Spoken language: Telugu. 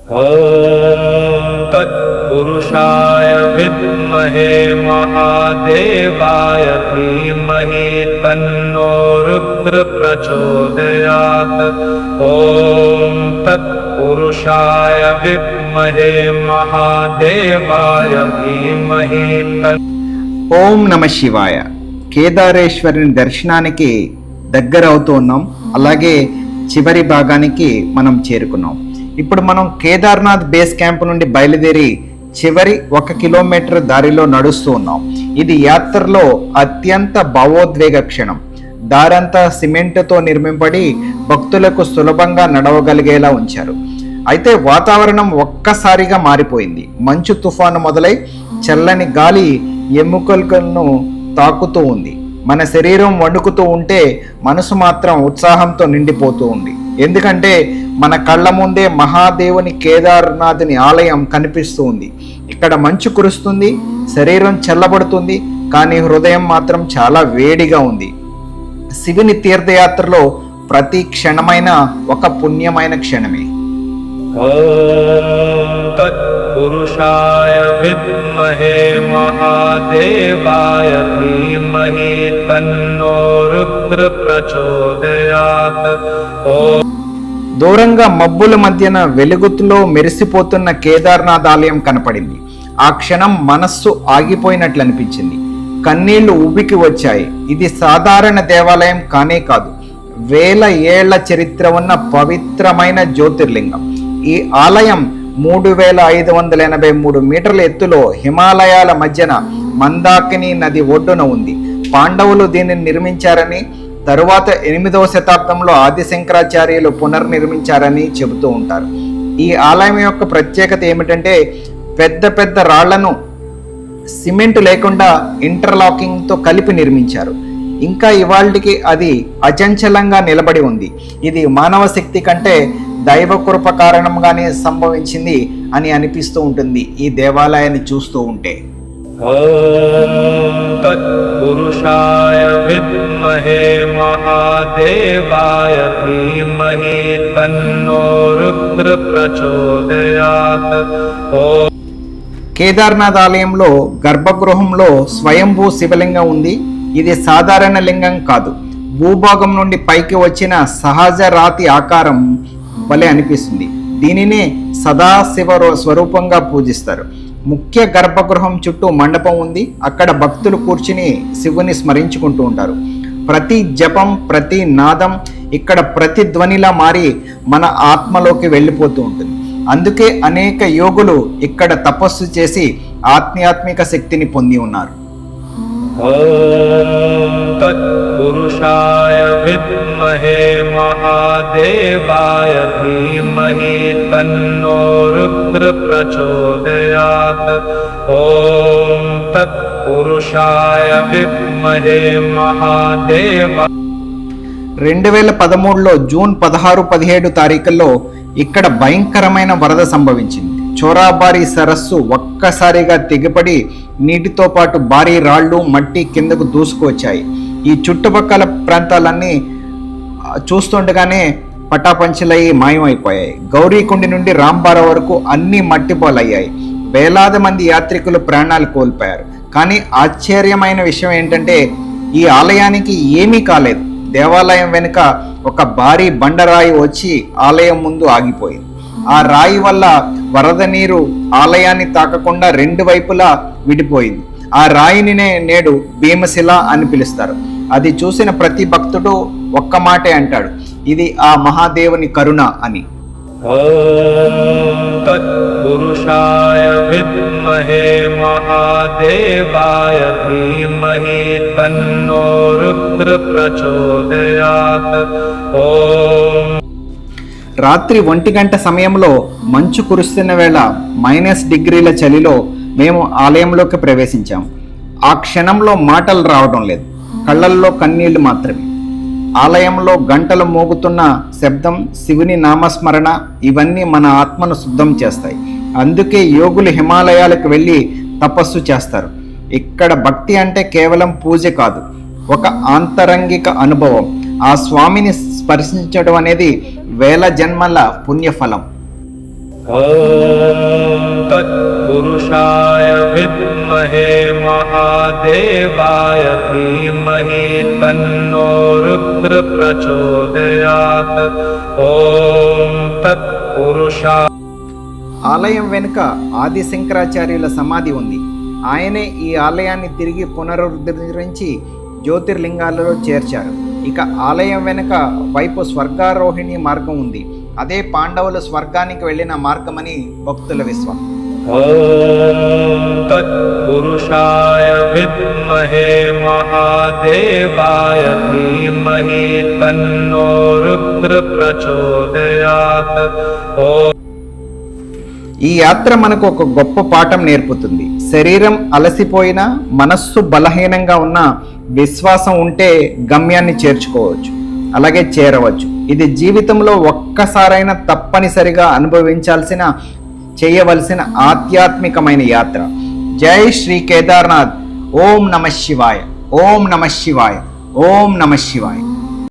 ॐ तत्पुरुषाय विद्महे महादेवाय धीमहि तन्नो रुद्र प्रचोदयात्। ॐ तत्पुरुषाय विद्महे महादेवाय धीमहि ఓం నమ శివాయ. కేదారేశ్వరుని దర్శనానికి దగ్గర అవుతున్నాం. అలాగే చివరి భాగానికి మనం చేరుకున్నాం. ఇప్పుడు మనం కేదార్నాథ్ బేస్ క్యాంప్ నుండి బయలుదేరి చివరి 1 కిలోమీటర్ దారిలో నడుస్తూ ఉన్నాం. ఇది యాత్రలో అత్యంత భావోద్వేగ క్షణం. దారంతా సిమెంటుతో నిర్మింపబడి భక్తులకు సులభంగా నడవగలిగేలా ఉంచారు. అయితే వాతావరణం ఒక్కసారిగా మారిపోయింది. మంచు తుఫాను మొదలై చల్లని గాలి ఎముకలను తాకుతూ ఉంది. మన శరీరం వణుకుతూ ఉంటే మనసు మాత్రం ఉత్సాహంతో నిండిపోతూ ఉంది. ఎందుకంటే మన కళ్ళ ముందే మహాదేవుని కేదార్నాథుని ఆలయం కనిపిస్తూ ఉంది. ఇక్కడ మంచు కురుస్తుంది, శరీరం చల్లబడుతుంది, కానీ హృదయం మాత్రం చాలా వేడిగా ఉంది. శివుని తీర్థయాత్రలో ప్రతి క్షణమైన ఒక పుణ్యమైన క్షణమే. तत्पुरुषाय विद्महे महादेवाय धीमहि तन्नो रुद्र प्रचोदयात्। దూరంగా మబ్బుల మధ్యన వెలుగుతులో మెరిసిపోతున్న కేదార్నాథ్ ఆలయం కనపడింది. ఆ క్షణం మనస్సు ఆగిపోయినట్లు అనిపించింది. కన్నీళ్లు ఉబికి వచ్చాయి. ఇది సాధారణ దేవాలయం కానే కాదు, వేల ఏళ్ల చరిత్ర ఉన్న పవిత్రమైన జ్యోతిర్లింగం. ఈ ఆలయం 3583 మీటర్ల ఎత్తులో హిమాలయాల మధ్యన మందాకిని నది ఒడ్డున ఉంది. పాండవులు దీనిని నిర్మించారని, తరువాత 8వ శతాబ్దంలో ఆదిశంకరాచార్యులు పునర్నిర్మించారని చెబుతూ ఉంటారు. ఈ ఆలయం యొక్క ప్రత్యేకత ఏమిటంటే పెద్ద పెద్ద రాళ్లను సిమెంట్ లేకుండా ఇంటర్లాకింగ్తో కలిపి నిర్మించారు. ఇంకా ఇవాళకి అది అచంచలంగా నిలబడి ఉంది. ఇది మానవ శక్తి కంటే దైవ కృప కారణంగానే సంభవించింది అని అనిపిస్తూ ఉంటుంది ఈ దేవాలయాన్ని చూస్తూ ఉంటే. తత్పురుషాయ విద్మహే మహాదేవాయ ధీమహి తన్నో రుద్ర ప్రచోదయాత్. కేదార్నాథ్ ఆలయంలో గర్భగృహంలో స్వయంభూ శివలింగం ఉంది. ఇది సాధారణ లింగం కాదు, భూభాగం నుండి పైకి వచ్చిన సహజ రాతి ఆకారం వలె అనిపిస్తుంది. దీనినే సదాశివ స్వరూపంగా పూజిస్తారు. ముఖ్య గర్భగృహం చుట్టూ మండపం ఉంది. అక్కడ భక్తులు కూర్చుని శివుని స్మరించుకుంటూ ఉంటారు. ప్రతి జపం, ప్రతి నాదం ఇక్కడ ప్రతి ధ్వనిలా మారి మన ఆత్మలోకి వెళ్ళిపోతూ ఉంటుంది. అందుకే అనేక యోగులు ఇక్కడ తపస్సు చేసి ఆధ్యాత్మిక శక్తిని పొంది ఉన్నారు. తత్పురుషాయ విద్మహే మహాదేవాయ ధీమహి తన్నో రుద్ర ప్రచోదయాత్. ఓం తత్పురుషాయ విద్మహే మహాదేవ. 2013లో జూన్ 16, 17 తారీఖుల్లో ఇక్కడ భయంకరమైన వరద సంభవించింది. చోరాబారి సరస్సు ఒక్కసారిగా తెగిపడి నీటితో పాటు భారీ రాళ్లు, మట్టి కిందకు దూసుకువచ్చాయి. ఈ చుట్టుపక్కల ప్రాంతాలన్నీ చూస్తుండగానే పటాపంచలయ్యి మాయమైపోయాయి. గౌరీకుండి నుండి రాంబార వరకు అన్ని మట్టిపోలయ్యాయి. వేలాది మంది యాత్రికులు ప్రాణాలు కోల్పోయారు. కానీ ఆశ్చర్యమైన విషయం ఏంటంటే ఈ ఆలయానికి ఏమీ కాలేదు. దేవాలయం వెనుక ఒక భారీ బండరాయి వచ్చి ఆలయం ముందు ఆగిపోయింది. ఆ రాయి వల్ల వరద నీరు ఆలయాన్ని తాకకుండా 2 వైపులా విడిపోయింది. ఆ రాయిని నేడు భీమశిల అని పిలుస్తారు. అది చూసిన ప్రతి భక్తుడు ఒక్క మాటే అంటాడు, ఇది ఆ మహాదేవుని కరుణ అని. తత్పురుషాయ విద్మహే మహాదేవాయ ధీమహి తన్నో రుద్ర ప్రచోదయాత్. ఓం. రాత్రి 1 గంట సమయంలో మంచు కురుస్తున్న వేళ -డిగ్రీల చలిలో మేము ఆలయంలోకి ప్రవేశించాం. ఆ క్షణంలో మాటలు రావడం లేదు, కళ్ళల్లో కన్నీళ్లు మాత్రమే. ఆలయంలో గంటలు మోగుతున్న శబ్దం, శివుని నామస్మరణ ఇవన్నీ మన ఆత్మను శుద్ధం చేస్తాయి. అందుకే యోగులు హిమాలయాలకు వెళ్ళి తపస్సు చేస్తారు. ఇక్కడ భక్తి అంటే కేవలం పూజ కాదు, ఒక ఆంతరంగిక అనుభవం. ఆ స్వామిని స్పర్శించడం అనేది వేల జన్మల పుణ్యఫలం. ॐ तत्पुरुषाय विद्महे महादेवाय धीमहि तन्नो रुद्र प्रचोदयात् ॐ तत्पुरुषाय ఆలయం వెనుక ఆది శంకరాచార్యుల సమాధి ఉంది. ఆయనే ఈ ఆలయాన్ని తిరిగి పునరుద్ధరించి జ్యోతిర్లింగాలలో చేర్చారు. ఇక ఆలయం వెనుక వైపు స్వర్గారోహిణి మార్గం ఉంది. అదే పాండవులు స్వర్గానికి వెళ్ళిన మార్గమని భక్తుల విశ్వాసం. ॐ तत्पुरुषाय विद्महे महादेवाय धीमहि तन्नो रुद्र प्रचोदयात् ॐ ఈ యాత్ర మనకు ఒక గొప్ప పాఠం నేర్పుతుంది. శరీరం అలసిపోయినా, మనస్సు బలహీనంగా ఉన్న విశ్వాసం ఉంటే గమ్యాన్ని చేర్చుకోవచ్చు, అలాగే చేరవచ్చు. ఇది జీవితంలో ఒక్కసారైనా తప్పనిసరిగా అనుభవించాల్సిన, చేయవలసిన ఆధ్యాత్మికమైన యాత్ర. జై శ్రీ కేదార్నాథ్. ఓం నమ శివాయ, ఓం నమ శివాయ, ఓం నమ శివాయ.